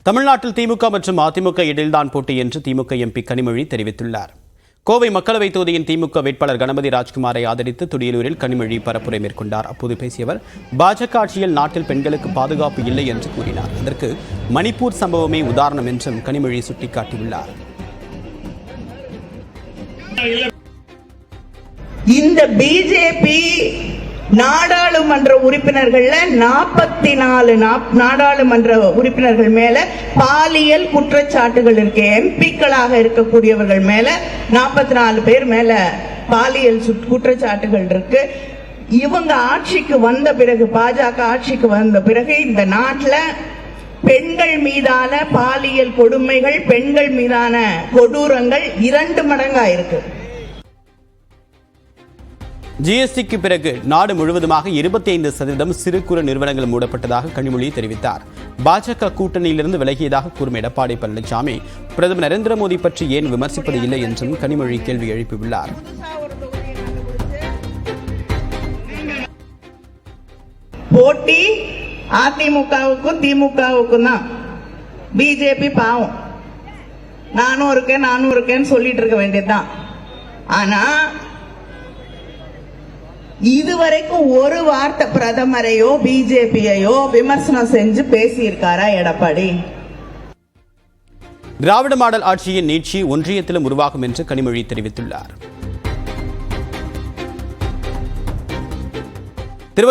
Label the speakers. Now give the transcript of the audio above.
Speaker 1: தமிழ்நாட்டில் திமுக மற்றும் அதிமுக இடையில்தான் போட்டி என்று திமுக எம்பி கனிமொழி தெரிவித்துள்ளார். கோவை மக்களவைத் தொகுதியின் திமுக வேட்பாளர் கணபதி ராஜ்குமாரை ஆதரித்து துடியலூரில் கனிமொழி பரப்புரை மேற்கொண்டார். அப்போது பேசிய அவர், பாஜக ஆட்சியில் நாட்டில் பெண்களுக்கு பாதுகாப்பு இல்லை என்று கூறினார். அதற்கு மணிப்பூர் சம்பவமே உதாரணம் என்றும் கனிமொழி சுட்டிக்காட்டியுள்ளார்.
Speaker 2: இந்த பிஜேபி நாடாளுமன்ற உறுப்பினர்கள்ல 44 நாடாளுமன்ற உறுப்பினர்கள் மேல பாலியல் குற்றச்சாட்டுகள் இருக்கு. எம்பிக்களாக இருக்கக்கூடியவர்கள் மேல 44 பேர் மேல பாலியல் குற்றச்சாட்டுகள் இருக்கு. இவங்க ஆட்சிக்கு வந்த பிறகு, பாஜக ஆட்சிக்கு வந்த பிறகு இந்த நாட்டில் பெண்கள் மீதான பாலியல் கொடுமைகள், பெண்கள் மீதான கொடூரங்கள் 2 மடங்கா இருக்கு.
Speaker 1: ஜிஎஸ்டிக்கு பிறகு நாடு முழுவதுமாக 25% சிறு குறு நிறுவனங்கள் மூடப்பட்டதாக கனிமொழி தெரிவித்தார். பாஜக கூட்டணியிலிருந்து விலகியதாக கூறும் எடப்பாடி பழனிசாமி பிரதமர் நரேந்திர மோடி பற்றி ஏன் விமர்சிப்பது இல்லை என்றும் கனிமொழி கேள்வி எழுப்பியுள்ளார்.
Speaker 2: போட்டி அதிமுகவுக்கும் திமுகவுக்கும் தான். பிஜேபி பாவம், நானும் இருக்கேன்னு சொல்லிட்டு இருக்க வேண்டியதுதான். ஆனா இதுவரைக்கும் ஒரு வார்த்தை பிரதமரையோ பிஜேபியையோ விமர்சனம் செஞ்சு பேசியிருக்காரா எடப்பாடி?
Speaker 1: திராவிட மாடல் ஆட்சியின் நீட்சி ஒன்றியத்திலும் உருவாகும் என்று கனிமொழி தெரிவித்துள்ளார்.